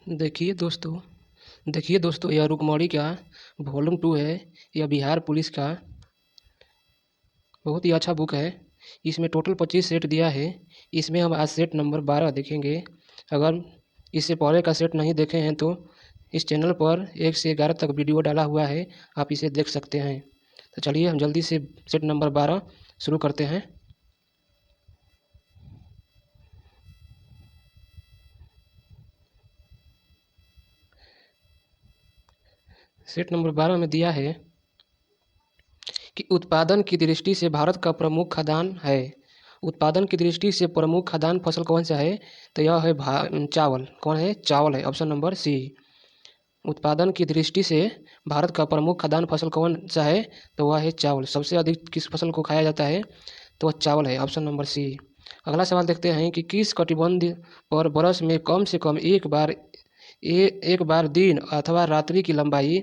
देखिए दोस्तों यह रुक्मणी का वॉल्यूम 2 है। यह बिहार पुलिस का बहुत ही अच्छा बुक है। इसमें टोटल 25 सेट दिया है। इसमें हम आज सेट नंबर 12 देखेंगे। अगर इससे पहले का सेट नहीं देखे हैं तो इस चैनल पर 1 से 11 तक वीडियो डाला हुआ है, आप इसे देख सकते हैं। तो चलिए हम जल्दी से सेट नंबर 12 शुरू करते हैं। सेट नंबर 12 में दिया है कि उत्पादन की दृष्टि से भारत का प्रमुख खाद्यान्न है। उत्पादन की दृष्टि से प्रमुख खाद्यान्न फसल कौन सा है? तो यह है चावल। कौन है? चावल है, ऑप्शन नंबर सी। उत्पादन की दृष्टि से भारत का प्रमुख खाद्यान्न फसल कौन सा है? तो वह है चावल। सबसे अधिक किस फसल को खाया जाता है? तो वह चावल है, ऑप्शन नंबर सी। अगला सवाल देखते हैं कि किस कटिबंध पर वर्ष में कम से कम एक बार दिन अथवा रात्रि की लंबाई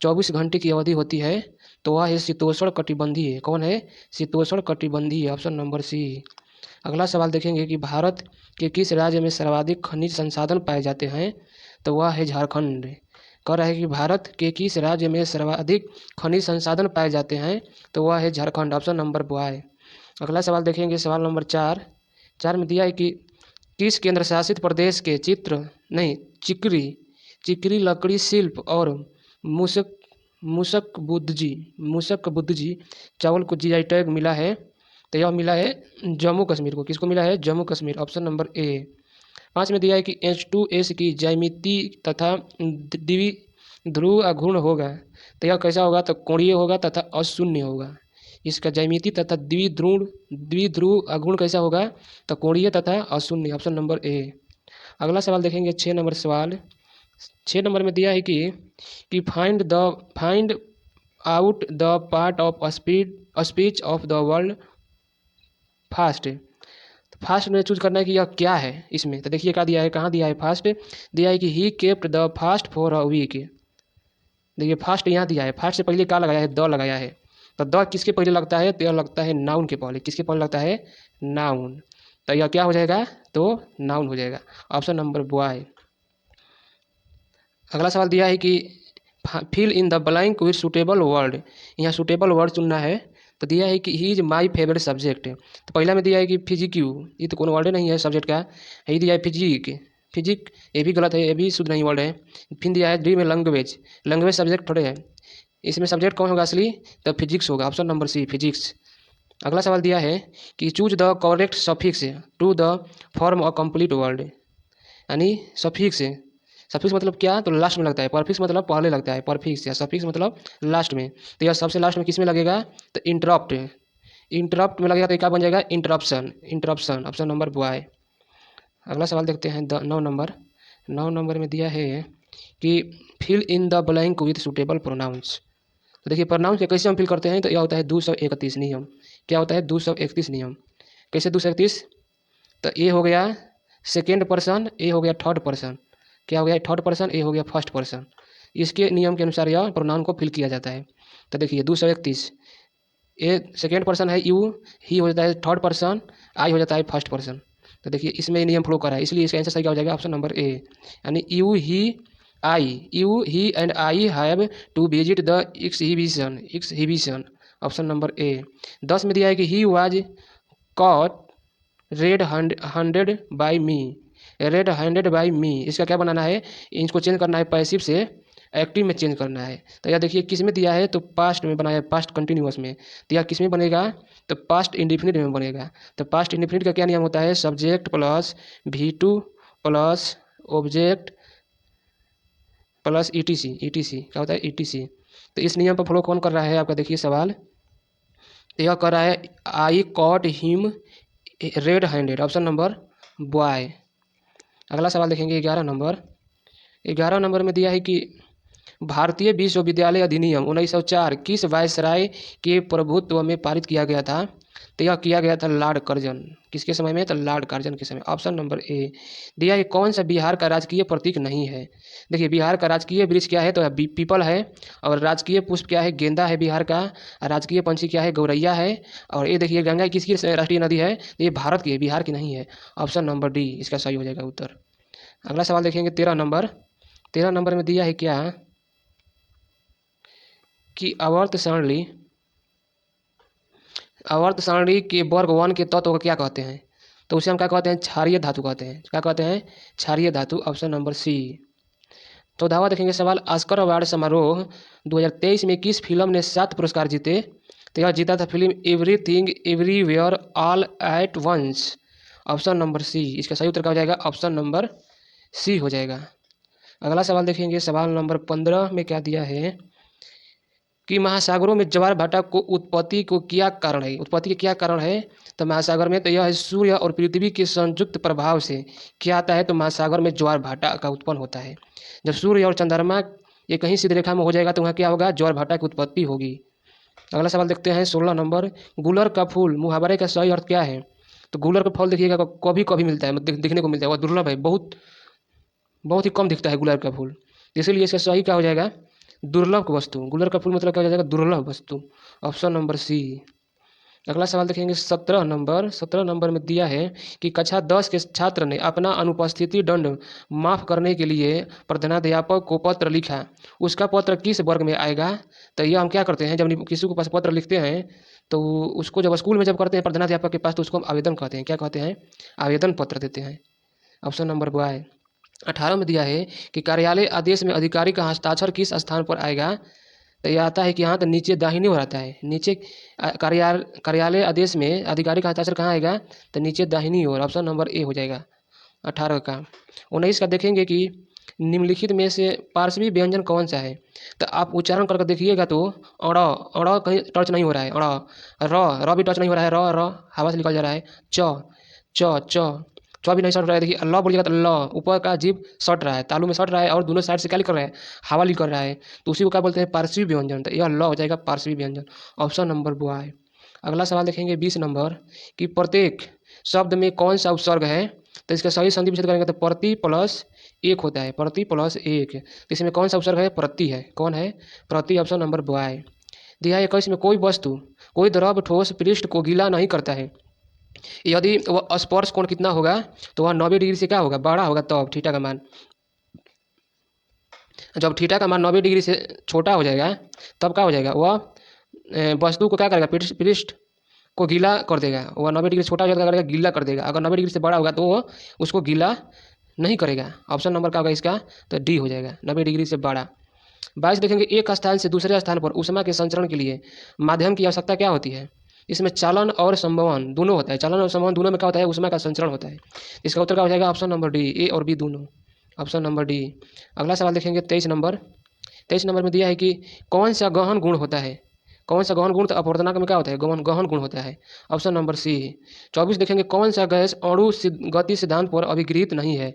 24 घंटे की अवधि होती है? तो वह है शीतोष्ण कटिबंधीय। कौन है? शीतोष्ण कटिबंधीय, ऑप्शन नंबर सी। अगला सवाल देखेंगे कि भारत के किस राज्य में सर्वाधिक खनिज संसाधन पाए जाते हैं? तो वह है झारखंड। कह रहा है कि भारत के किस राज्य में सर्वाधिक खनिज संसाधन पाए जाते हैं? तो वह है झारखंड, ऑप्शन नंबर वाई। अगला सवाल देखेंगे, सवाल नंबर 4 में दिया है कि किस केंद्र शासित प्रदेश के चिकरी चिकरी लकड़ी शिल्प और मूसक मूसक बुद्धजी चावल को जीआई टैग मिला है? तो यह मिला है जम्मू कश्मीर को। किसको मिला है? जम्मू कश्मीर, ऑप्शन नंबर ए। 5 में दिया है कि H2S की ज्यामिति तथा द्विध्रुव अघूर्ण होगा। तो यह कैसा होगा? तो कोणीय होगा तथा अशून्य होगा। इसका ज्यामिति तथा द्विध्रुव अघूर्ण कैसा होगा? तो कोणीय तथा अशून्य, ऑप्शन नंबर ए। अगला सवाल देखेंगे, 6 नंबर सवाल। 6 नंबर में दिया है कि find out the part of speech of the world fast. Fast में चूज करना है कि यह क्या है इसमें। तो देखिए क्या दिया है, कहाँ दिया है फास्ट। दिया है कि he kept the fast for a week. देखिए फास्ट यहाँ दिया है, फास्ट से पहले क्या लगाया है? द लगाया है। तो द किसके पहले लगता है? तो यह लगता है नाउन के पहले। किसके पहले लगता है? नाउन। तो यह क्या हो जाएगा? तो नाउन हो जाएगा, ऑप्शन नंबर वाई। अगला सवाल दिया है कि fill in the blank with suitable word. यहाँ सुटेबल वर्ड चुनना है। तो दिया है कि he is my favourite subject. तो पहला में दिया है कि फिजिक्यू, ये तो कोई वर्ड नहीं है सब्जेक्ट का। यही दिया है फिजिक, ये भी गलत है, ये भी शुद्ध नहीं वर्ड है। फिर दिया है डी में लैंग्वेज सब्जेक्ट थोड़े है। इसमें सब्जेक्ट कौन होगा असली? तो फिजिक्स होगा, ऑप्शन नंबर सी, फिजिक्स। अगला सवाल दिया है कि choose the correct suffix to the form a complete word. यानी सफिक्स मतलब क्या? तो लास्ट में लगता है। परफिक्स मतलब पहले लगता है, परफिक्स या सफिक्स मतलब लास्ट में। तो यह सबसे लास्ट में किस में लगेगा? तो इंटरप्ट में लगेगा। तो क्या बन जाएगा? Interruption, option number Y. अगला सवाल देखते हैं 9 नंबर में दिया है कि fill in the blank with suitable pronouns. तो देखिए प्रोनाउंस कैसे हम फिल करते हैं? तो यह होता है 231 नियम। क्या होता है? 231 नियम। कैसे 231? तो ए हो गया सेकेंड पर्सन, ए हो गया थर्ड पर्सन। क्या हो गया? थर्ड पर्सन, ए हो गया फर्स्ट पर्सन। इसके नियम के अनुसार यह प्रोनाउन को फिल किया जाता है। तो देखिए 231, ए सेकेंड पर्सन है यू, ही हो जाता है थर्ड पर्सन, आई हो जाता है फर्स्ट पर्सन। तो देखिए इसमें नियम फ्लो कर रहा है, इसलिए इसका आंसर सही क्या हो जाएगा? Option number A. यानी you he and I have to visit the exhibition, option number A. 10 में दिया है कि he was caught red handed by me. इसका क्या बनाना है? इसको चेंज करना है, पैसिव से एक्टिव में चेंज करना है। तो यह देखिए किस में दिया है? तो पास्ट में बनाया, पास्ट कंटिन्यूअस में। तो यह किस में बनेगा? तो पास्ट इंडिफिनिट में बनेगा। तो पास्ट इंडिफिनिट का क्या नियम होता है? Subject plus V2 plus object plus ETC क्या होता है? ETC। तो इस नियम पर फॉलो कौन कर रहा है आपका? देखिए सवाल, तो यह कर रहा है आई cot him red handed, option number boy. अगला सवाल देखेंगे 11 नंबर में दिया है कि भारतीय विश्वविद्यालय अधिनियम 1904 किस वायसराय के प्रभुत्व में पारित किया गया था? तो यह किया गया था लॉर्ड कर्जन। किसके समय में? तो लॉर्ड कर्जन के समय, ऑप्शन नंबर ए। दिया है कौन सा बिहार का राजकीय प्रतीक नहीं है? देखिए बिहार का राजकीय वृक्ष क्या है? तो पीपल है। और राजकीय पुष्प क्या है? गेंदा है बिहार का। राजकीय पंछी क्या है? गौरैया है। और ये देखिए गंगा किसकी राष्ट्रीय नदी है? ये भारत की है, बिहार की नहीं है, ऑप्शन नंबर डी इसका सही हो जाएगा उत्तर। अगला सवाल देखेंगे 13 नंबर। 13 नंबर में दिया है क्या कि आवर्त सारणी के वर्ग 1 के तत्व को क्या कहते हैं? तो उसे हम क्या कहते हैं? क्षारीय धातु कहते हैं। क्या कहते हैं? क्षारीय धातु, ऑप्शन नंबर सी। तो दावा देखेंगे सवाल, ऑस्कर अवार्ड समारोह 2023 में किस फिल्म ने 7 पुरस्कार जीते? तो यह जीता था film everything everywhere all at once, option number C. इसका सही उत्तर क्या हो जाएगा? ऑप्शन नंबर सी हो जाएगा। अगला सवाल देखेंगे, सवाल नंबर 15 में क्या दिया है कि महासागरों में ज्वार भाटा को उत्पत्ति को क्या कारण है? उत्पत्ति के क्या कारण है? तो महासागर में तो यह है सूर्य और पृथ्वी के संयुक्त प्रभाव से क्या आता है? तो महासागर में ज्वार भाटा का उत्पन्न होता है। जब सूर्य और चंद्रमा ये कहीं सीधी रेखा में हो जाएगा तो वहाँ क्या होगा? ज्वार भाटा की उत्पत्ति होगी। अगला सवाल देखते हैं 16 नंबर। गुलर का फूल मुहावरे का सही अर्थ क्या है? तो गुलर का फल देखिएगा कभी कभी मिलता है, दिखने को मिलता है, वह दुर्लभ है, बहुत बहुत ही कम दिखता है गुलाब का फूल। इसीलिए इसका सही क्या हो जाएगा? दुर्लभ वस्तु। गुलर का फूल मतलब क्या हो जाएगा? दुर्लभ वस्तु, ऑप्शन नंबर सी। अगला सवाल देखेंगे 17 नंबर। 17 नंबर में दिया है कि कक्षा 10 के छात्र ने अपना अनुपस्थिति दंड माफ करने के लिए प्रधानाध्यापक को पत्र लिखा, उसका पत्र किस वर्ग में आएगा? तो यह हम क्या करते हैं, जब किसी को पास पत्र लिखते हैं तो उसको जब स्कूल में जब करते हैं प्रधानाध्यापक के पास, तो उसको हम आवेदन कहते हैं। क्या कहते हैं? आवेदन पत्र देते हैं, ऑप्शन नंबर वाई। 18 में दिया है कि कार्यालय आदेश में अधिकारी का हस्ताक्षर किस स्थान पर आएगा? तो यह आता है कि यहाँ तो नीचे दाहिनी ओर आता है। नीचे कार्यालय आदेश में अधिकारी का हस्ताक्षर कहाँ आएगा? तो नीचे दाहिनी ओर, ऑप्शन नंबर ए हो जाएगा 18 का। 19 का देखेंगे कि निम्नलिखित में से पार्श्वी व्यंजन कौन सा है? तो आप उच्चारण करके देखिएगा तो अड़, अड़ कहीं टच नहीं हो रहा है, अड़, र भी टच नहीं हो रहा है, र हवा से निकल जा रहा है, च च भी नहीं सट रहा है। देखिए ल बोलिएगा तो ल ऊपर का जीभ सट रहा है, तालू में सट रहा है और दोनों साइड से क्या कर रहा है? हवा निकल रहा है, तो उसी को क्या बोलते हैं? पार्श्वी व्यंजन। तो यह ल हो जाएगा पार्श्वी व्यंजन, ऑप्शन नंबर बॉय। अगला सवाल देखेंगे 20 नंबर कि प्रत्येक शब्द में कौन सा उपसर्ग है? तो इसका सही संधि विच्छेद करेंगे तो प्रति प्लस एक होता है, प्रति प्लस एक। तो इसमें कौन सा उपसर्ग है? प्रति है। कौन है? प्रति, ऑप्शन नंबर बॉय। दिया है 21 में कोई वस्तु कोई द्रव ठोस पृष्ठ को गीला नहीं करता है, यदि वह स्पर्श कोण कितना होगा? तो वह 90 डिग्री से क्या होगा? बड़ा होगा। तब थीटा का मान, जब थीटा का मान 90 डिग्री से छोटा हो जाएगा तब क्या हो जाएगा? वह वस्तु को क्या करेगा? पृष्ठ को गीला कर देगा। वह 90 डिग्री से छोटा हो जाएगा, करेगा गीला कर देगा। अगर 90 डिग्री से बड़ा होगा तो वो उसको गीला नहीं करेगा। ऑप्शन नंबर क्या होगा इसका? तो डी हो जाएगा, 90 डिग्री से बड़ा। 22 देखेंगे, एक स्थान से दूसरे स्थान पर ऊष्मा के संचरण के लिए माध्यम की आवश्यकता क्या होती है? इसमें चालन और संवहन दोनों होता है। चालन और संवहन दोनों में क्या होता है? ऊष्मा का संचरण होता है। इसका उत्तर क्या हो जाएगा? ऑप्शन नंबर डी, ए और बी दोनों, ऑप्शन नंबर डी। अगला सवाल देखेंगे 23 नंबर। 23 नंबर में दिया है कि कौन सा गहन गुण होता है? कौन सा गहन गुण? तो अपवर्तनांक में क्या होता है? गहन गुण होता है, ऑप्शन नंबर सी। 24 देखेंगे, कौन सा गैस अणु गति सिद्धांत पर अभिगृहित नहीं है?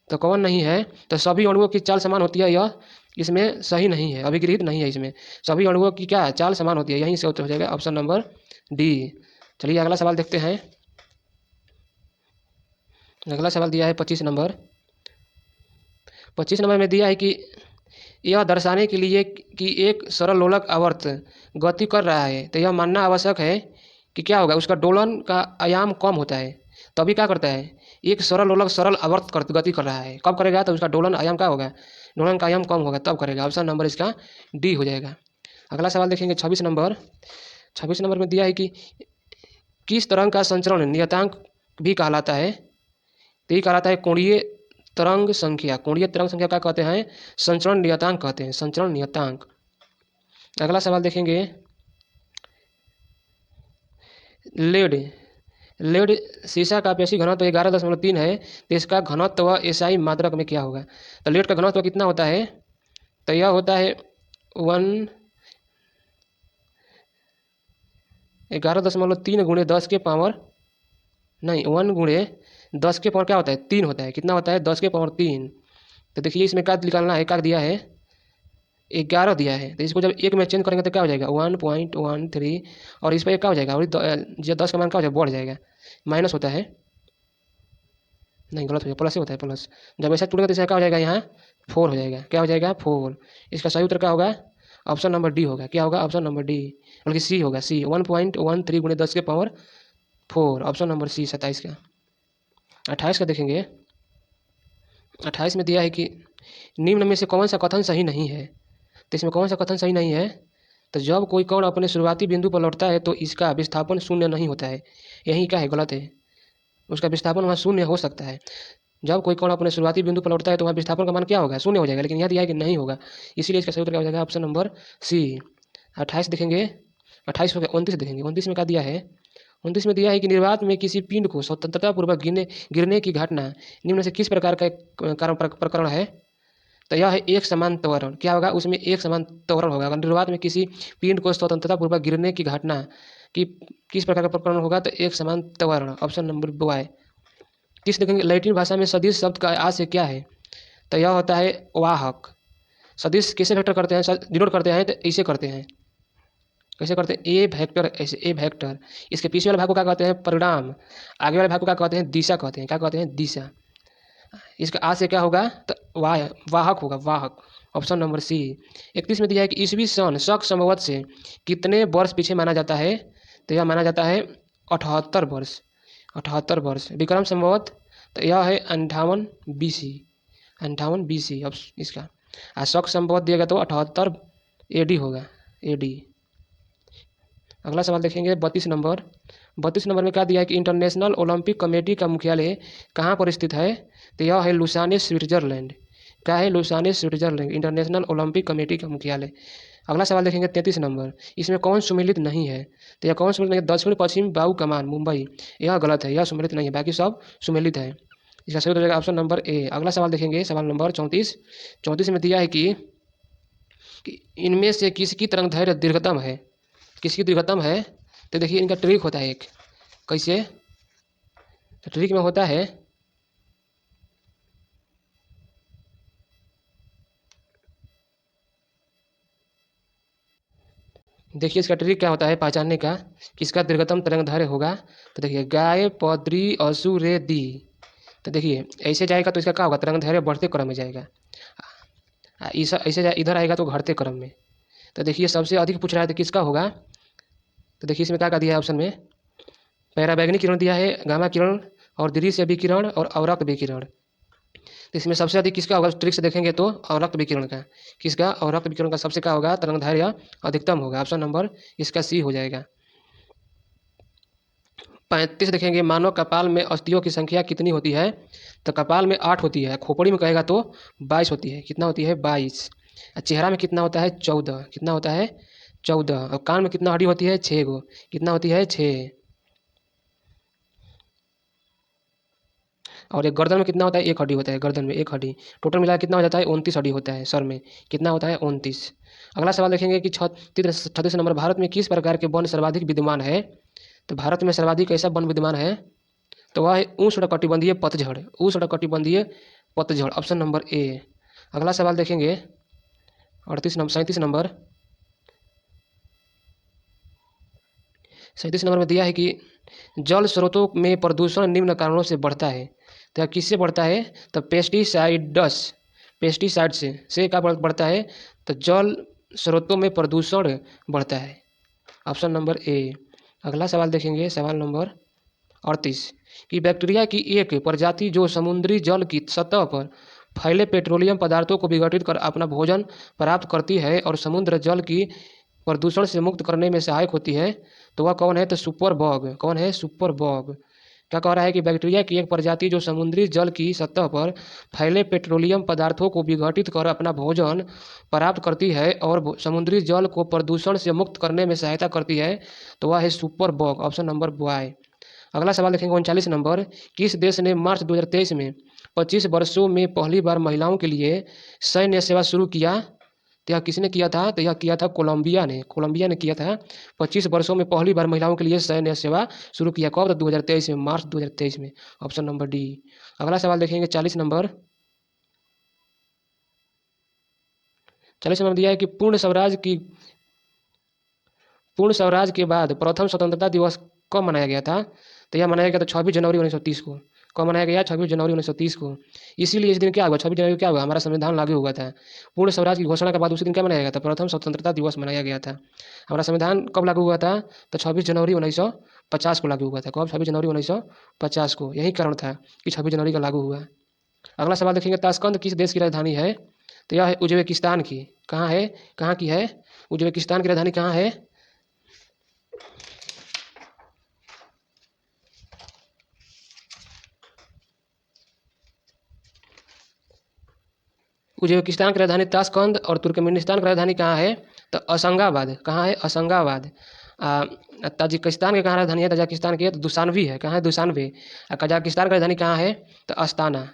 तो कौन नहीं है? तो सभी अणुओं की चाल समान होती है, यह इसमें सही नहीं है, अभिगृहित नहीं है। इसमें सभी अणुओं की क्या चाल समान होती है, यहीं से उत्तर हो जाएगा ऑप्शन नंबर डी। चलिए अगला सवाल देखते हैं। अगला सवाल दिया है 25 नंबर। 25 नंबर में दिया है कि यह दर्शाने के लिए कि एक सरल लोलक आवर्त गति कर रहा है, तो यह मानना आवश्यक है कि क्या होगा? उसका दोलन का आयाम कम होता है। तभी क्या करता है? एक सरल लोलक सरल आवर्त गति कर रहा है, कब करेगा? तो उसका दोलन आयाम क्या होगा? दोलन का आयाम कम होगा तब करेगा, ऑप्शन नंबर इसका डी हो जाएगा। अगला सवाल देखेंगे 26 नंबर। 26 नंबर में दिया है कि किस तरंग का संचरण नियतांक भी कहलाता है? तो ये कहलाता है कोणीय तरंग संख्या। कोणीय तरंग संख्या क्या कहते हैं? संचरण नियतांक कहते हैं, संचरण नियतांक। अगला सवाल देखेंगे लेड। लेड सीसा का पेशी घनत्व 11.3 है, तो इसका घनत्व एसआई मात्रक में क्या होगा? तो लेड का घनत्व कितना होता है? तो यह होता है 11.3 गुणे 10 के पावर, नहीं 1 गुणे 10 के पावर क्या होता है? 3 होता है। कितना होता है? 10 के पावर 3। तो देखिए इसमें क्या निकालना है? क्या दिया है? 11 दिया है, तो इसको जब एक में चेंज करेंगे तो क्या हो जाएगा? 1.13, और इस पर क्या हो जाएगा? और जो 10 का मान क्या हो जाएगा? बढ़ जाएगा, माइनस होता है, नहीं गलत हो जाएगा, प्लस ही होता है, प्लस। जब ऐसा टूटेगा तो इसका क्या हो जाएगा? यहाँ 4 हो जाएगा। क्या हो जाएगा? 4। इसका सही उत्तर क्या होगा? ऑप्शन नंबर डी होगा। क्या होगा? ऑप्शन नंबर डी, बल्कि सी होगा, सी। 1.13 गुणे 10 के पावर 4, ऑप्शन नंबर सी 27 का। 28 का देखेंगे 28 में दिया है कि निम्न में से कौन सा कथन सही नहीं है। तो इसमें कौन सा कथन सही नहीं है, तो जब कोई कण अपने शुरुआती बिंदु पर लौटता है तो इसका विस्थापन शून्य नहीं होता है। यही क्या है, गलत है। उसका विस्थापन वहाँ शून्य हो सकता है। जब कोई कण अपने शुरुआती बिंदु पर लौटता है तो वहाँ विस्थापन का मान क्या होगा, शून्य हो जाएगा, लेकिन यहाँ दिया है कि नहीं होगा। इसीलिए इसका सही उत्तर क्या हो जाएगा, ऑप्शन नंबर सी। 28 देखेंगे, 28 हो गया। 29 देखेंगे, 29 में क्या दिया है, 29 में दिया है कि निर्वात में किसी पिंड को स्वतंत्रतापूर्वक गिरने की घटना निम्न से किस प्रकार का एक कारण प्रकरण है। तो यह है एक समान त्वरण। क्या होगा, उसमें एक समान त्वरण होगा। अगर निर्वात में किसी पिंड को स्वतंत्रतापूर्वक गिरने की घटना की किस प्रकार का प्रकरण होगा, तो एक समान त्वरण, ऑप्शन नंबर वाई। 30 देखेंगे, लैटिन भाषा में सदिश शब्द का आशय क्या है। तो यह होता है वाहक। सदिश कैसे वेक्टर करते हैं, डिनोट करते हैं, तो ऐसे करते हैं। कैसे करते हैं, ए वेक्टर, ऐसे ए वेक्टर। इसके पीछे वाले भाग को क्या कहते हैं, परिणाम। आगे वाले भाग को क्या कहते हैं, दिशा कहते हैं। क्या कहते हैं, दिशा। इसका आ से क्या होगा, तो वाहक होगा, वाहक, ऑप्शन नंबर सी। 31 में दिया है कि ईसवी सन शक संवत से कितने वर्ष पीछे माना जाता है। तो यह माना जाता है 78 वर्ष, 78 वर्ष। विक्रम संवत, तो यह है 58 BC, 58 BC अब इसका। और शक संवत दिएगा तो 78 AD होगा, AD। अगला सवाल देखेंगे 32 नंबर। 32 नंबर में क्या दिया है कि इंटरनेशनल ओलंपिक कमेटी का मुख्यालय कहाँ पर स्थित है। तो यह है लुसाने, स्विट्जरलैंड। क्या है, Lausanne, Switzerland, international Olympic committee का मुख्यालय। अगला सवाल देखेंगे 33 नंबर। इसमें कौन सुमेलित नहीं है। तो यह कौन सुमेलित नहीं है, दक्षिण पश्चिम वायु कमान मुंबई। यह गलत है, यह सुमेलित नहीं है, बाकी सब सुमेलित है। इसका सही हो जाएगा ऑप्शन नंबर ए। अगला सवाल देखेंगे, सवाल नंबर 34। 34 में दिया है कि इनमें से किसकी तरंगदैर्घ्य दीर्घतम है, किसकी दीर्घतम है। तो देखिए इनका ट्रिक होता है एक, कैसे, तो ट्रिक में होता है, देखिए इसका ट्रिक क्या होता है पहचानने का, किसका दीर्घतम तरंगदैर्घ्य होगा। तो देखिए गाय पौद्री असु रे दी। तो देखिए ऐसे जाएगा तो इसका क्या होगा, तरंगदैर्घ्य बढ़ते क्रम में जाएगा। ऐसे इधर आएगा तो घटते क्रम में। तो देखिए सबसे अधिक पूछ रहा है तो किसका होगा। तो देखिए इसमें क्या दिया है ऑप्शन में, पराबैंगनी किरण दिया है, गामा किरण और दृश्य विकिरण और अवरक्त विकिरण। तो इसमें सबसे अधिक किसका होगा, ट्रिक से देखेंगे तो अवरक्त विकिरण का। किसका, अवरक्त विकिरण का सबसे क्या होगा, तरंगदैर्घ्य अधिकतम होगा। ऑप्शन नंबर इसका सी हो जाएगा। 35 देखेंगे, मानव कपाल में अस्थियों की संख्या कितनी होती है। तो कपाल में 8 होती है, खोपड़ी में कहेगा तो 22 होती है। कितना होती है, 22। चेहरा में कितना होता है, 14। कितना होता है, 14। और कान में कितना हड्डी होती है, 6 गो। कितना होती है, 6। और एक गर्दन में कितना होता है, 1 हड्डी होता है, गर्दन में 1 हड्डी। टोटल मिला कितना हो जाता है, 29 हड्डी होता है सर में। कितना होता है, 29। अगला सवाल देखेंगे कि 36 नंबर, भारत में किस प्रकार के वन सर्वाधिक विद्यमान है। तो भारत में सर्वाधिक ऐसा वन विद्यमान है, तो वह है उष्णकटिबंधीय पतझड़, उष्णकटिबंधीय पतझड़, ऑप्शन नंबर ए। अगला सवाल देखेंगे 37 नंबर। 37 नंबर में दिया है कि जल स्रोतों में प्रदूषण निम्न कारणों से बढ़ता है। तो किससे बढ़ता है, तो पेस्टिसाइड्स, पेस्टिसाइड से क्या बढ़ता है, तो जल स्रोतों में प्रदूषण बढ़ता है, ऑप्शन नंबर ए। अगला सवाल देखेंगे, सवाल नंबर 38 कि बैक्टीरिया की एक प्रजाति जो समुद्री जल की सतह पर फैले पेट्रोलियम पदार्थों को विघटित कर अपना भोजन प्राप्त करती है और समुद्र जल की प्रदूषण से मुक्त करने में सहायक होती है, तो वह कौन है, तो सुपर बग। कौन है, सुपर बग। क्या कह रहा है कि बैक्टीरिया की एक प्रजाति जो समुद्री जल की सतह पर फैले पेट्रोलियम पदार्थों को विघटित कर अपना भोजन प्राप्त करती है और समुद्री जल को प्रदूषण से मुक्त करने में सहायता करती है, तो वह है superbug, option number Y. अगला सवाल देखेंगे 39 नंबर। किस देश ने मार्च 2023 में 25 वर्षों में पहली बार महिलाओं के लिए सैन्य सेवा शुरू किया। तो यह किसने किया था, तो यह किया था कोलंबिया ने, कोलंबिया ने किया था। 25 वर्षों में पहली बार महिलाओं के लिए सैन्य सेवा शुरू किया, कब, तो 2023 में, मार्च 2023 में, ऑप्शन नंबर डी। अगला सवाल देखेंगे 40 नंबर। 40 नंबर दिया है कि पूर्ण स्वराज के बाद प्रथम स्वतंत्रता दिवस कब मनाया गया था। तो यह मनाया गया था 26 जनवरी 1930 को। कब मनाया गया, 26 जनवरी 1930 को। इसीलिए इस दिन क्या हुआ, 26 जनवरी को क्या हुआ, हमारा संविधान लागू हुआ था। पूर्ण स्वराज की घोषणा के बाद उसी दिन क्या मनाया गया था, प्रथम स्वतंत्रता दिवस मनाया गया था। हमारा संविधान कब लागू हुआ था, तो 26 जनवरी 1950 को लागू हुआ था। कब, 26 जनवरी 1950 को। यही कारण था कि 26 जनवरी का लागू हुआ। अगला सवाल देखेंगे, ताशकंद किस देश की राजधानी है? तो यह है उज्बेकिस्तान की। कहाँ है? कहाँ की है? उज्बेकिस्तान की राजधानी कहाँ है? उज्बेकिस्तान की राजधानी ताशकंद और तुर्कमेनिस्तान की राजधानी कहाँ है? तो असंगाबाद। कहाँ है? असंगाबाद। ताजिकिस्तान की कहाँ राजधानी है? तजाकिस्तान की है तो दुशानबे है। कहाँ है? दुशानबे। और कजाकिस्तान की राजधानी कहाँ है? तो अस्ताना।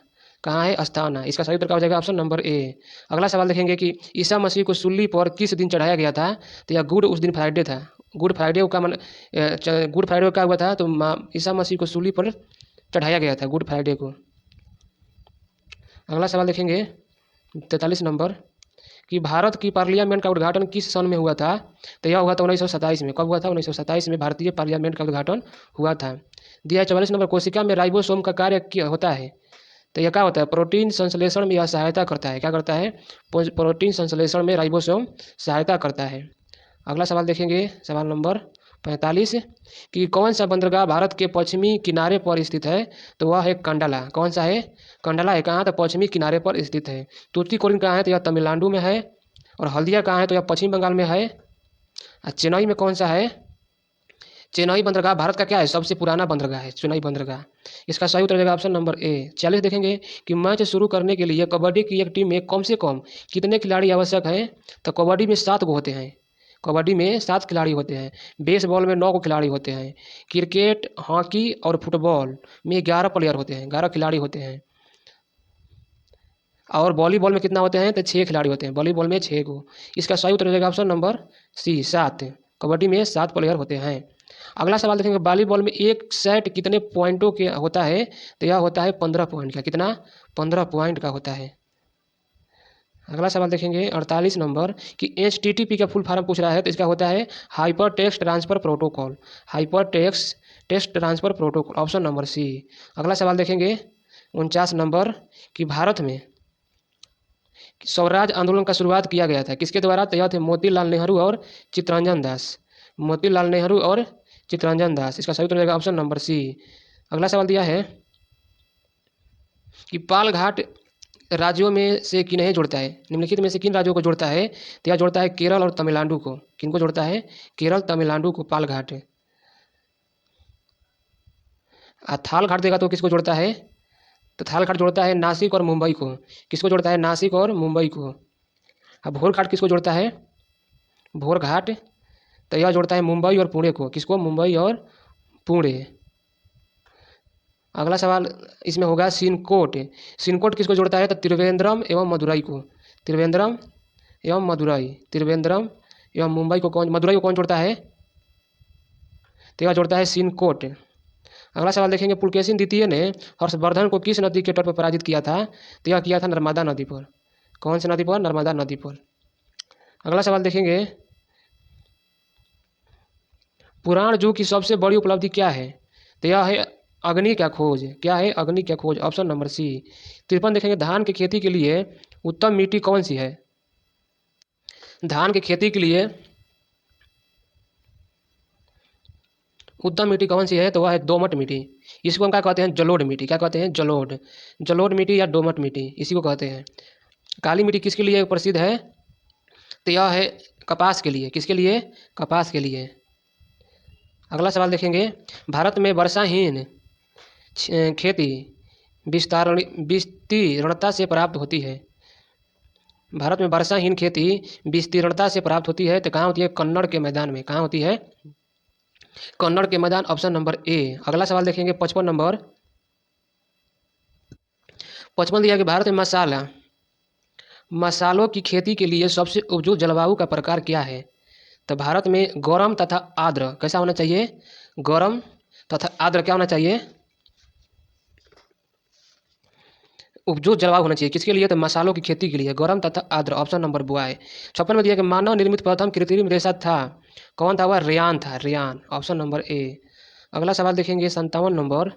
कहाँ है? अस्ताना। इसका सही उत्तर क्या हो जाएगा? Option number A. अगला सवाल देखेंगे कि ईसा मसीह को सूली पर किस दिन चढ़ाया गया था? तो यह गुड उस दिन फ्राइडे था। गुड फ्राइडे का गुड फ्राइडे को क्या हुआ था? तो ईसा मसीह को सूली पर चढ़ाया गया था गुड फ्राइडे को। अगला सवाल देखेंगे 43 नंबर कि भारत की पार्लियामेंट का उद्घाटन किस सन में हुआ था? तो यह हुआ था 1927 में। कब हुआ था? 1927 में भारतीय पार्लियामेंट का उद्घाटन हुआ था। दिया है 44 नंबर, कोशिका में राइबोसोम का कार्य क्या होता है? तो यह क्या होता है? प्रोटीन संश्लेषण में यह सहायता करता है। क्या करता है? प्रोटीन संश्लेषण में राइबोसोम सहायता करता है। अगला सवाल देखेंगे, सवाल नंबर 45 कि कौन सा बंदरगाह भारत के पश्चिमी किनारे पर स्थित है? तो वह है कंडला। कौन सा है? कंडला है। कहाँ? तो पश्चिमी किनारे पर स्थित है। तूतीकोरिन कहाँ है? तो यह तमिलनाडु में है। और हल्दिया कहाँ है? तो यह पश्चिम बंगाल में है। और चेन्नई में कौन सा है? चेन्नई बंदरगाह भारत का क्या है? सबसे पुराना बंदरगाह है चेन्नई बंदरगाह। इसका सही उत्तर हो जाएगा ऑप्शन नंबर ए। 46 देखेंगे कि मैच शुरू करने के लिए कबड्डी की एक टीम में कम से कम कितने खिलाड़ी आवश्यक हैं? तो कबड्डी में 7 को होते हैं। कबड्डी में 7 खिलाड़ी होते हैं। बेसबॉल में 9 को खिलाड़ी होते हैं। क्रिकेट, हॉकी और फुटबॉल में 11 प्लेयर होते हैं, 11 खिलाड़ी होते हैं। और वॉलीबॉल में कितना होते हैं? तो 6 खिलाड़ी होते हैं। वॉलीबॉल में 6 को। इसका सही उत्तर हो जाएगा ऑप्शन नंबर सी 7। कबड्डी में 7 प्लेयर होते हैं। अगला सवाल देखेंगे, वॉलीबॉल में एक सेट कितने पॉइंटों के होता है? तो यह होता है 15 पॉइंट का। कितना? 15 पॉइंट का होता है। अगला सवाल देखेंगे 48 नंबर कि HTTP का फुल फॉर्म पूछ रहा है, तो इसका होता है hypertext transfer protocol. Hypertext transfer protocol, option number C. अगला सवाल देखेंगे 49 नंबर कि भारत में स्वराज आंदोलन का शुरुआत किया गया था किसके द्वारा? तो यह थे मोतीलाल नेहरू और चित्तरंजन दास। मोतीलाल नेहरू और चित्तरंजन दास। इसका सही उत्तर हो जाएगा ऑप्शन नंबर सी। अगला सवाल दिया है कि पाल घाट राज्यों में से किन्हें जोड़ता है? निम्नलिखित में से किन राज्यों को जोड़ता है? तो यह जोड़ता है केरल और तमिलनाडु को। किनको जोड़ता है? केरल तमिलनाडु को पाल घाट। थाल घाट देगा तो किसको जोड़ता है? तो थाल घाट जोड़ता है नासिक और मुंबई को। किसको जोड़ता है? नासिक और मुंबई को। अब भोर घाट किसको जोड़ता है? भोर घाट तो यह जोड़ता है मुंबई और पुणे को। किसको? मुंबई और पुणे। अगला सवाल इसमें होगा सिनकोट। सिनकोट किसको जोड़ता है? तो त्रिवेंद्रम एवं मदुरई को। त्रिवेंद्रम एवं मदुरई। त्रिवेंद्रम एवं मुंबई को कौन, मदुरई को कौन जोड़ता है? तो यह जोड़ता है सिनकोट। अगला सवाल देखेंगे, पुलकेशिन द्वितीय ने हर्षवर्धन को किस नदी के तट पर पराजित किया था? तो यह किया था नर्मदा नदी पर। कौन सी नदी पर? नर्मदा नदी पर। अगला सवाल देखेंगे, पुराण युग की सबसे बड़ी उपलब्धि क्या है? तो यह है अग्नि का खोज। क्या है? अग्नि का खोज, ऑप्शन नंबर सी। 53 देखेंगे, धान की खेती के लिए उत्तम मिट्टी कौन सी है? धान की खेती के लिए उत्तम मिट्टी कौन सी है? तो वह है दोमट मिट्टी। इसको हम क्या कहते हैं? जलोढ़ मिट्टी। क्या कहते हैं? जलोढ़। जलोढ़ मिट्टी या दोमट मिट्टी, इसी को कहते हैं। काली मिट्टी किसके लिए प्रसिद्ध है? तो यह है कपास के लिए। किसके लिए? कपास के लिए। अगला सवाल देखेंगे, भारत में वर्षाहीन खेती विस्तीर्णता से प्राप्त होती है। भारत में वर्षाहीन खेती विस्तीर्णता से प्राप्त होती है तो कहाँ होती है? कन्नड़ के मैदान में। कहाँ होती है? कन्नड़ के मैदान, ऑप्शन नंबर ए। अगला सवाल देखेंगे 55 नंबर। 55 दिया कि भारत में मसालों की खेती के लिए सबसे उपयुक्त जलवायु का प्रकार क्या है? तो भारत में गर्म तथा आर्द्र कैसा होना चाहिए? गर्म तथा आर्द्र क्या होना चाहिए? उपयुक्त जलवायु होना चाहिए। किसके लिए? तो मसालों की खेती के लिए गर्म तथा आर्द्र, ऑप्शन नंबर बॉय। 56 में दिया कि मानव निर्मित प्रथम कृत्रिम रेशा था। कौन था? वह रेयान था। Ryan, option number A. अगला सवाल देखेंगे 57 नंबर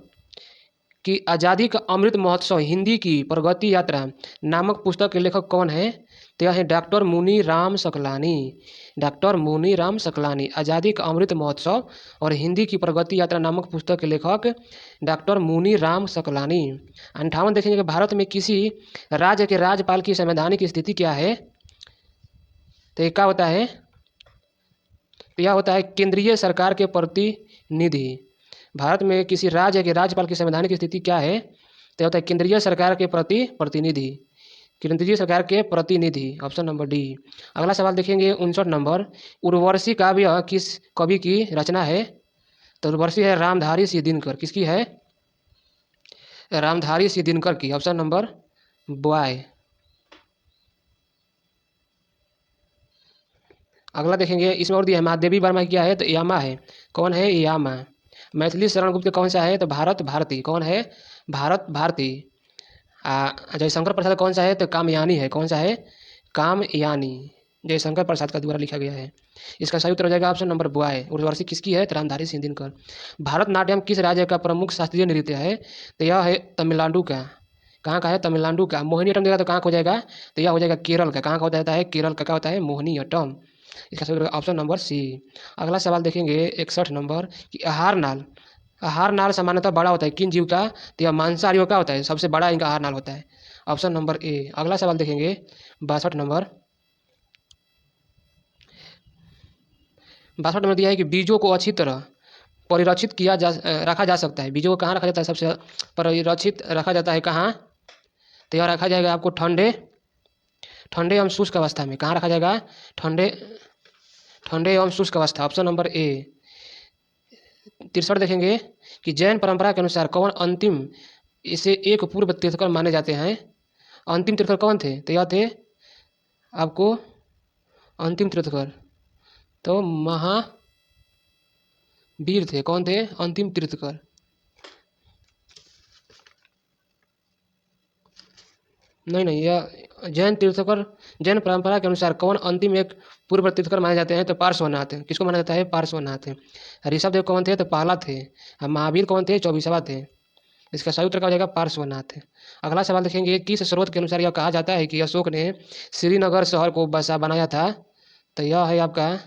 कि आज़ादी का अमृत महोत्सव हिंदी की प्रगति यात्रा नामक पुस्तक के लेखक कौन है? तो यह है डॉक्टर मुनी राम सकलानी। डॉक्टर मुनी राम सकलानी आज़ादी का अमृत महोत्सव और हिंदी की प्रगति यात्रा नामक पुस्तक के लेखक डॉक्टर मुनी राम सकलानी। 58 देखेंगे कि भारत में किसी राज्य के राज्यपाल की संवैधानिक स्थिति क्या है? तो ये क्या होता है? तो यह होता है केंद्रीय सरकार के प्रतिनिधि। भारत में किसी राज्य के राज्यपाल की संवैधानिक स्थिति क्या है? तो होता है केंद्रीय सरकार के प्रतिनिधि। केंद्रीय सरकार के प्रतिनिधि, ऑप्शन नंबर डी। अगला सवाल देखेंगे 59 नंबर। उर्वशी काव्य किस कवि की रचना है? तो उर्वशी है रामधारी सिंह दिनकर। किसकी है? रामधारी सिंह दिनकर की, ऑप्शन नंबर बॉय। अगला देखेंगे, इसमें और दिया है महादेवी वर्मा क्या है? तो यामा है। कौन है? यामा। मैथिली शरण गुप्त कौन सा है? तो भारत भारती। कौन है? भारत भारती। जयशंकर प्रसाद कौन सा है? तो कामयानी है। कौन सा है? कामयानी। जयशंकर प्रसाद का द्वारा लिखा गया है। इसका सही उत्तर हो जाएगा ऑप्शन नंबर बॉय। उर्वशी किसकी है? तो रामधारी सिंह दिनकर। भारतनाट्यम किस राज्य का प्रमुख शास्त्रीय नृत्य है? तो यह है तमिलनाडु का। कहाँ का है? तमिलनाडु का। मोहिनीअट्टम देगा तो कहाँ का हो जाएगा? तो यह हो जाएगा केरल का। कहाँ का होता है? केरल का। क्या होता है? मोहिनीअट्टम। इसका सही उत्तर ऑप्शन नंबर सी। अगला सवाल देखेंगे 61 नंबर कि आहार नाल। आहार नाल सामान्यतः बड़ा होता है किन जीव का? तो यह मांसाहारियों का होता है। सबसे बड़ा इनका आहार नाल होता है। Option number A. अगला सवाल देखेंगे 62 नंबर। 62 नंबर दिया है कि बीजों को अच्छी तरह परिरक्षित रखा जा सकता है। बीजों को कहाँ रखा जाता है? सबसे परिरक्षित रखा जाता है कहाँ? तो यह रखा जाएगा आपको ठंडे ठंडे एवं शुष्क अवस्था में। कहाँ रखा जाएगा? ठंडे ठंडे एवं शुष्क अवस्था, ऑप्शन नंबर ए। 63 देखेंगे कि जैन परंपरा के अनुसार कौन अंतिम इसे एक पूर्व तीर्थकर माने जाते हैं? अंतिम तीर्थकर कौन थे? तो यह थे आपको अंतिम तीर्थकर तो महावीर थे। कौन थे? अंतिम तीर्थकर। नहीं, यह जैन तीर्थकर जैन परंपरा के अनुसार कौन अंतिम एक पूर्व तीर्थकर माने जाते हैं? तो पार्श्वनाथ। किसको माना जाता है? पार्श्वनाथ। ऋषभ देव कौन थे? तो पहला थे। महावीर कौन थे? 24वां थे। इसका सही उत्तर क्या हो जाएगा? पार्श्वनाथ। अगला सवाल देखेंगे किस स्रोत के अनुसार यह कहा जाता है कि अशोक ने श्रीनगर शहर को बसा बनाया था? तो यह है आपका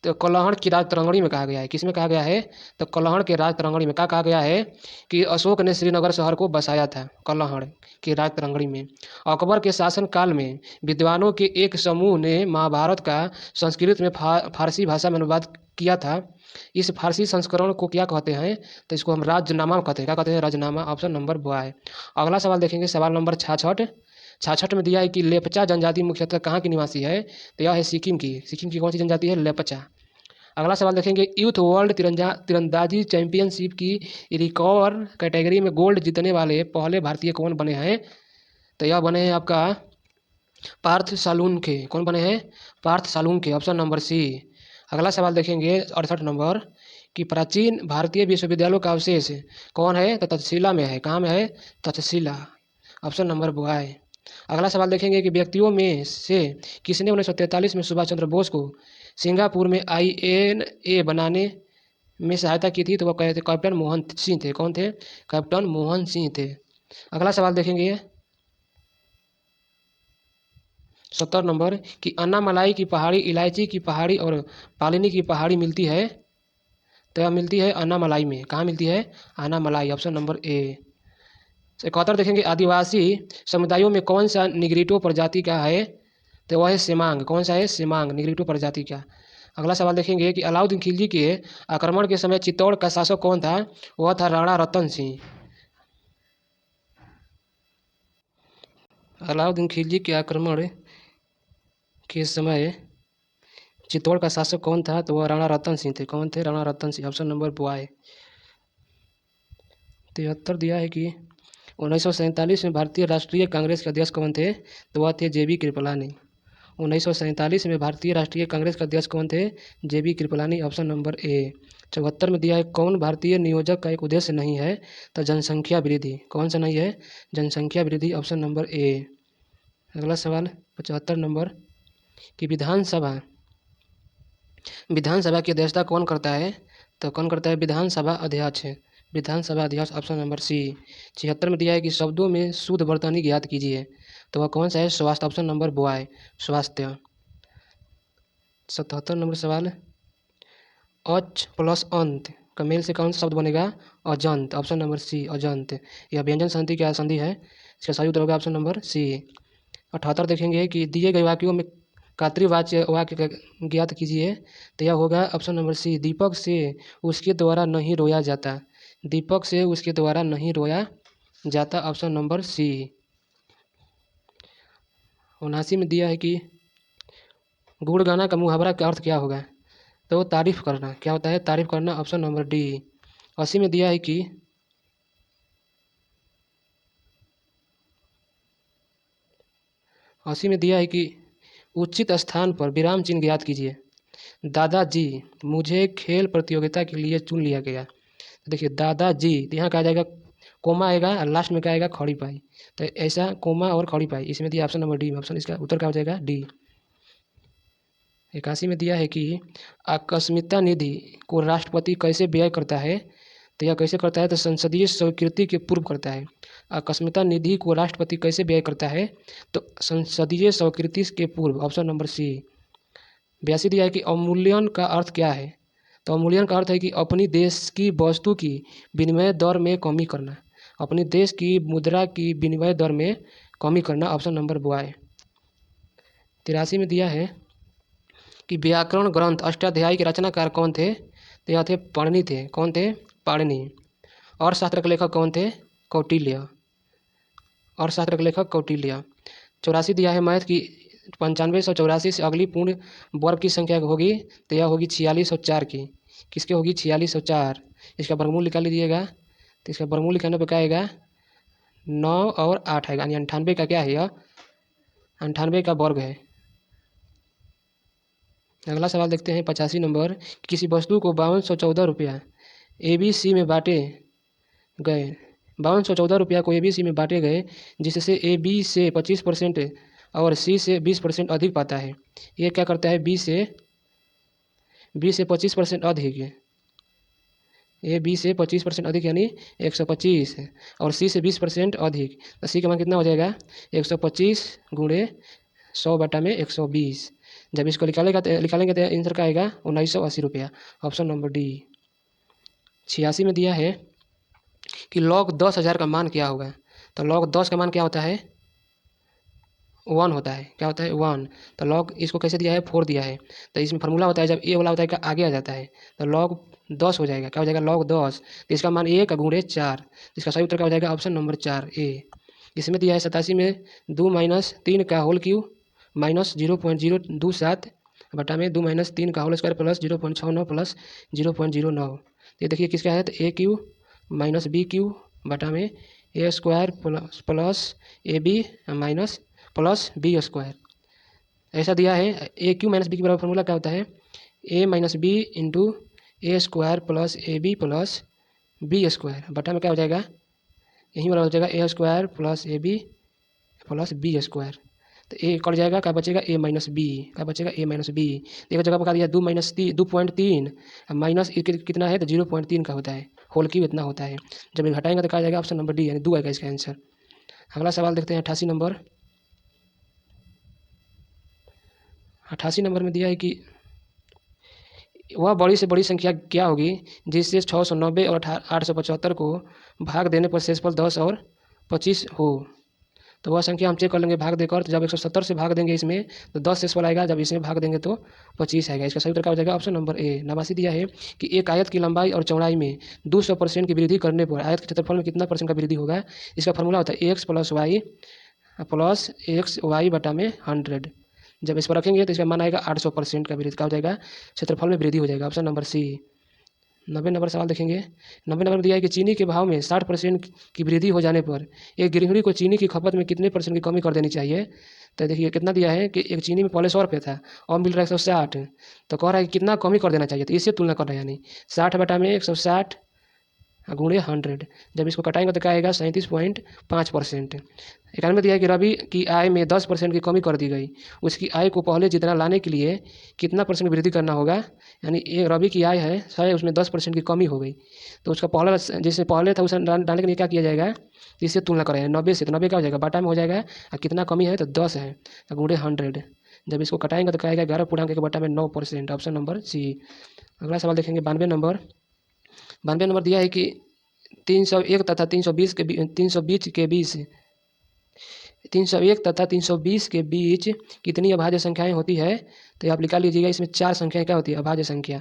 तो कलहड़ की राज तरंगणी में कहा गया है। किसमें कहा गया है? तो कलहड़ के राज तरंगणी में क्या कहा गया है कि अशोक ने श्रीनगर शहर को बसाया था कलहड़ की राज तरंगणी में। अकबर के शासन काल में विद्वानों के एक समूह ने महाभारत का संस्कृत में फारसी भाषा में अनुवाद किया था। इस फारसी संस्करण को क्या कहते हैं? तो इसको हम राजनामा कहते हैं। क्या कहते हैं? राजनामा, ऑप्शन नंबर बॉय। अगला सवाल देखेंगे सवाल नंबर 66। 66 में दिया है कि लेपचा जनजाति मुख्यतः कहाँ की निवासी है? तो यह है सिक्किम की। सिक्किम की कौन सी जनजाति है? लेपचा। अगला सवाल देखेंगे यूथ वर्ल्ड तीरंदाजी चैंपियनशिप की रिकॉर्व कैटेगरी में गोल्ड जीतने वाले पहले भारतीय कौन बने हैं? तो यह बने हैं आपका पार्थ सालुंखे। कौन बने हैं? Parth Salunkhe, option number C. अगला सवाल देखेंगे 68 नंबर कि प्राचीन भारतीय विश्वविद्यालयों का अवशेष कौन है? तो तक्षशिला में है। कहाँ में है? Takshashila, option number boy. अगला सवाल देखेंगे कि व्यक्तियों में से किसने 1943 में सुभाष चंद्र बोस को सिंगापुर में INA बनाने में सहायता की थी? तो वह कहते कैप्टन मोहन सिंह थे। कौन थे? कैप्टन मोहन सिंह थे। अगला सवाल देखेंगे 70 नंबर कि अन्नामलाई की पहाड़ी, इलायची की पहाड़ी और पालिनी की पहाड़ी मिलती है? तो यह मिलती है अन्नामलाई में। कहाँ मिलती है? अन्नामलाई, ऑप्शन नंबर ए। 71 देखेंगे आदिवासी समुदायों में कौन सा निग्रिटो प्रजाति का है? तो वह है सेमांग। कौन सा है? सेमांग, निग्रिटो प्रजाति का। अगला सवाल देखेंगे कि अलाउद्दीन खिलजी के आक्रमण के समय चित्तौड़ का शासक कौन था? वह था राणा रतन सिंह। अलाउद्दीन खिलजी के आक्रमण के समय चित्तौड़ का शासक कौन था? तो वह राणा रतन सिंह थे। कौन थे? Rana Ratan Singh, option number boy. 73 दिया है कि 1947 में भारतीय राष्ट्रीय कांग्रेस के अध्यक्ष कौन थे? तो वह थे JB कृपलानी। 1947 में भारतीय राष्ट्रीय कांग्रेस के अध्यक्ष कौन थे? JB कृपलानी, ऑप्शन नंबर ए। 74 में दिया है कौन भारतीय नियोजक का एक उद्देश्य नहीं है? तो जनसंख्या वृद्धि। कौन सा नहीं है? जनसंख्या वृद्धि, ऑप्शन नंबर ए। अगला सवाल 75 नंबर कि विधानसभा की अध्यक्षता कौन करता है? तो कौन करता है? विधानसभा अध्यक्ष। विधानसभा अध्यक्ष ऑप्शन नंबर सी। 76 में दिया है कि शब्दों में शुद्ध वर्तनी ज्ञात कीजिए, तो वह कौन सा है? स्वास्थ्य, ऑप्शन नंबर बॉय, स्वास्थ्य। 77 नंबर सवाल, अच प्लस अंत का मेल से कौन सा शब्द बनेगा? अजंत, ऑप्शन नंबर सी, अजंत। यह व्यंजन संधि क्या संधि है? इसका सही उत्तर होगा ऑप्शन नंबर सी। 78 देखेंगे कि दिए गए वाक्यों में कर्तृवाच्य वाक्य ज्ञात कीजिए, तो यह होगा ऑप्शन नंबर सी, दीपक से उसके द्वारा नहीं रोया जाता। दीपक से उसके द्वारा नहीं रोया जाता, ऑप्शन नंबर सी। 79 में दिया है कि गुणगाना का मुहावरा का अर्थ क्या होगा? तो तारीफ करना। क्या होता है? तारीफ करना, ऑप्शन नंबर डी। 80 में दिया है कि उचित स्थान पर विराम चिन्ह ज्ञात कीजिए। दादाजी, मुझे खेल प्रतियोगिता के लिए चुन लिया गया। देखिए दादाजी, तो यहाँ कहा जाएगा कोमा आएगा और लास्ट में क्या आएगा? खड़ी पाई। तो ऐसा कोमा और खड़ी पाई, इसमें दिया ऑप्शन नंबर डी में। ऑप्शन इसका उत्तर क्या हो जाएगा? डी। 81 में दिया है कि आकस्मिकता निधि को राष्ट्रपति कैसे व्यय करता है? तो यह कैसे करता है? तो संसदीय स्वीकृति के पूर्व करता है। आकस्मिकता निधि को राष्ट्रपति कैसे व्यय करता है? तो संसदीय स्वीकृति के पूर्व, ऑप्शन नंबर सी। 82 दिया है कि अवमूल्यन का अर्थ क्या है? तो अवमूल्यन का अर्थ है कि अपनी देश की वस्तु की विनिमय दर में कमी करना। अपनी देश की मुद्रा की विनिमय दर में कमी करना, ऑप्शन नंबर बॉय। 83 में दिया है कि व्याकरण ग्रंथ अष्टाध्यायी के रचनाकार कौन थे? तो यह थे पाणिनि थे। कौन थे? पाणिनि। अर्थशास्त्र के लेखक कौन थे? कौटिल्य। अर्थशास्त्र के लेखक कौटिल्य। 84 दिया है मैथ की 9584 से अगली पूर्ण वर्ग की संख्या होगी, तो यह होगी 4604 की। किसके होगी? 4604। इसका वर्गमूल निकाल लीजिएगा, तो इसका वर्गमूल निकालने पर क्या आएगा? 9 और 8 आएगा, यानी 98 का क्या है? यह 98 का वर्ग है। अगला सवाल देखते हैं 85 नंबर, किसी वस्तु को 5214 रुपया ABC में बांटे गए। 5214 रुपया को ABC में बांटे गए, जिससे AB से 25% और C से 20% अधिक पाता है। ये क्या करता है? B से 25% अधिक, AB से 25% अधिक यानी 125 है, और C से 20% अधिक, तो C का मान कितना हो जाएगा? 125 गुणे 100/120। जब इसको निकालेंगे तो आंसर का आएगा 1980 रुपया, ऑप्शन नंबर डी। 86 में दिया है कि log 10,000 का मान क्या होगा? तो log 10 का मान क्या होता है? 1 होता है। क्या होता है? 1। तो log इसको कैसे दिया है? 4 दिया है। तो इसमें फार्मूला होता है, जब ए वाला होता है का आगे आ जाता है, तो log 10 हो जाएगा। क्या हो जाएगा? log 10। तो इसका मान 1 गुणे 4, इसका सही उत्तर क्या हो जाएगा? ऑप्शन नंबर 4 ए। इसमें दिया है 87 में 2 - 3 का होल क्यूब माइनस 0.027 बटा में 2 - 3 का होल स्क्वायर प्लस 0.69 प्लस 0.09। ये देखिए किसका है? तो A Q minus B Q बटा में A square plus A B minus plus B square, ऐसा दिया है। ए क्यू माइनस बी के बराबर फॉर्मूला क्या होता है? A minus B into A square plus A B plus B square बटा में क्या हो जाएगा? यही बराबर हो जाएगा A square plus A B plus B square. तो ए कट जाएगा, क्या बचेगा? A minus B. क्या बचेगा? A minus B. एक जगह पर दिया 2.3 माइनस कितना है? तो 0.3 का होता है, होल क्यूब इतना होता है। जब ये घटाएंगे तो क्या जाएगा? ऑप्शन नंबर डी, यानी 2 आएगा इसका आंसर। अगला सवाल देखते हैं 88 नंबर। 88 नंबर में दिया है कि वह बड़ी से बड़ी संख्या क्या होगी जिससे 690 और 875 को भाग देने पर शेषफल 10 और 25 हो? तो वह संख्या हम चेक कर लेंगे भाग देकर। तो जब 170 से भाग देंगे इसमें तो 10 शेषफल आएगा, जब इसमें भाग देंगे तो 25 आएगा। इसका सही उत्तर क्या हो जाएगा? ऑप्शन नंबर ए। 89 दिया है कि एक आयत की लंबाई और चौड़ाई में 200% की वृद्धि करने पर आयत के क्षेत्रफल में कितना % का वृद्धि होगा? इसका फॉर्मूला होता है एक्स प्लस वाई बटा में 100। जब इस पर रखेंगे तो इसका मान आएगा 800% का वृद्धि। क्या हो जाएगा? क्षेत्रफल में वृद्धि हो जाएगा, ऑप्शन नंबर सी। 90 नंबर सवाल देखेंगे। 90 नंबर में दिया है कि चीनी के भाव में 60% की वृद्धि हो जाने पर एक गृहिणी को चीनी की खपत में कितने % की कमी कर देनी चाहिए? तो देखिए कितना दिया है कि एक चीनी में पहले 100 रुपये था और मिल रहा है 160, तो कह रहा है कि कितना कमी कर देना चाहिए? तो इससे तुलना कर रहा है, यानी 60 बटा में 160 गुणे 100। जब इसको कटाएंगे तो क्या आएगा 37.5%। 91 में दिया है कि रवि की आय में 10% की कमी कर दी गई, उसकी आय को पहले जितना लाने के लिए कितना परसेंट वृद्धि करना होगा। यानी ये रवि की आय है 100, उसमें 10% की कमी हो गई, तो उसका पहला जैसे पहले था उसे डालने के लिए क्या किया जाएगा, इससे तुलना करें 90 से, तो 90 क्या हो जाएगा बाटा में हो जाएगा, और कितना कमी है तो 10 है, तो गुणे 100। जब इसको कटाएंगे तो क्या आएगा 11 के बटा में 9%, ऑप्शन नंबर सी। अगला सवाल देखेंगे 92 नंबर दिया है कि 301 तथा 320 के 320 के बीच 301 तथा 320 के बीच कितनी अभाज्य संख्याएं होती है, तो आप निकाल लीजिएगा, इसमें 4 संख्याएं क्या होती है अभाज्य संख्या।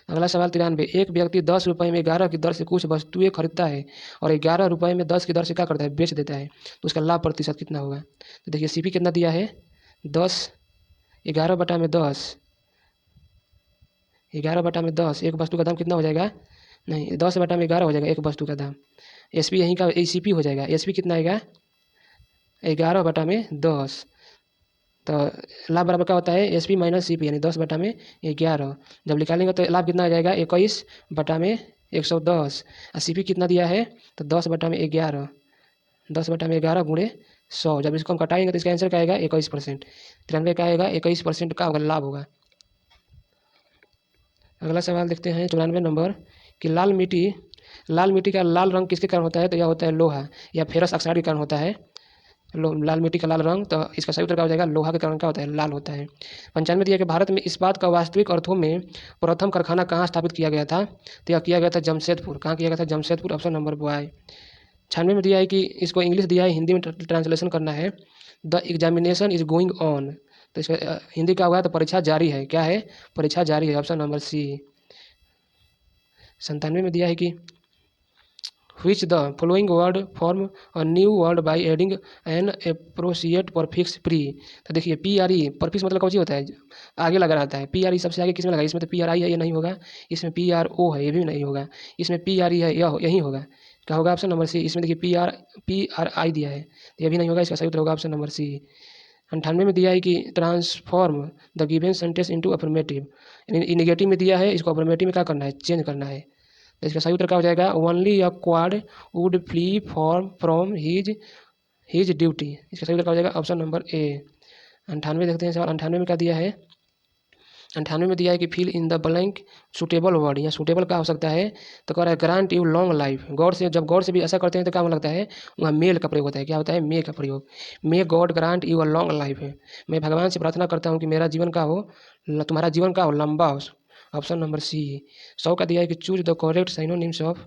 अगला सवाल 93, एक व्यक्ति 10 रुपये में 11 की दर से कुछ वस्तुएं खरीदता है और 11 रुपये में 10 की दर से क्या करता है बेच देता है, तो उसका लाभ प्रतिशत कितना होगा। तो देखिए सीपी कितना दिया है 10, 11/10, 11/10, एक वस्तु का दाम कितना हो जाएगा, नहीं 10/11 हो जाएगा एक वस्तु का दाम। एसपी यहीं का एसीपी हो जाएगा, एसपी कितना आएगा 11/10, तो लाभ बराबर क्या होता है एसपी माइनस सीपी, यानी 10/11। जब निकालेंगे तो लाभ कितना आ जाएगा 21/110, और सीपी कितना दिया है तो 10/11, 10/11 गुणे 100। जब इसको हम कटाएंगे तो इसका आंसर क्या आएगा 21%। 93 का आएगा 21% का होगा लाभ होगा। अगला सवाल देखते हैं 94 नंबर कि लाल मिट्टी का लाल रंग किसके कारण होता है, तो यह होता है लोहा या फेरस ऑक्साइड के कारण होता है। लाल मिट्टी का लाल रंग, तो इसका सही उत्तर क्या हो जाएगा लोहा के कारण क्या होता है लाल होता है। 95 दिया कि भारत में इस्पात का वास्तविक अर्थों में प्रथम कारखाना कहाँ स्थापित किया गया था, तो यह किया गया था जमशेदपुर। कहाँ किया गया था जमशेदपुर, ऑप्शन नंबर बी। 96 में दिया है कि इसको इंग्लिश दिया है, हिंदी में ट्रांसलेशन करना है। The examination is going on, तो इसका हिंदी क्या होगा तो परीक्षा जारी है, क्या है परीक्षा जारी है, ऑप्शन नंबर सी। 97 में दिया है कि which the following word form a new word by adding an appropriate prefix pre। तो देखिए पी आर ई परफिक्स मतलब कौन सी होता है आगे लगा रहता है, पी आर ई सबसे आगे किसमें लगा, इसमें तो पी आर आई है ये नहीं होगा, इसमें पी आर ओ है ये भी नहीं होगा, इसमें पी आर ई है यही होगा, क्या होगा ऑप्शन नंबर सी। इसमें देखिए पी आर आई दिया है तो ये भी नहीं होगा, इसका सही उत्तर होगा ऑप्शन नंबर सी। 98 में दिया है कि transform the given sentence into affirmative, negative में दिया है इसको अफर्मेटिव में क्या करना है चेंज करना है, तो इसका सही उत्तर क्या हो जाएगा only a coward would flee from his duty, इसका सही उत्तर क्या हो जाएगा ऑप्शन नंबर ए। 98 देखते हैं सवाल 98 में क्या दिया है, 98 में दिया है कि fill in the blank suitable word, या सूटेबल क्या हो सकता है, तो कह रहा है ग्रांट यू लॉन्ग लाइफ। गौर से जब गौर से भी ऐसा करते हैं तो क्या लगता है वहाँ मेल का प्रयोग होता है, क्या होता है मे का प्रयोग, may God grant you a long life है, मैं भगवान से प्रार्थना करता हूँ कि मेरा जीवन का हो तुम्हारा जीवन का हो लंबा हो, ऑप्शन नंबर सी। 100 का दिया है कि choose the correct synonyms of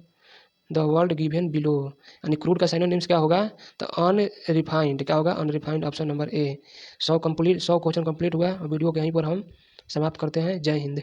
the word given below, यानी क्रूड का साइनोनिम्स क्या होगा तो अनरिफाइंड, क्या होगा अनरिफाइंड, ऑप्शन नंबर ए। 100 क्वेश्चन कंप्लीट हुआ, वीडियो को यहीं पर हम समाप्त करते हैं। जय हिंद।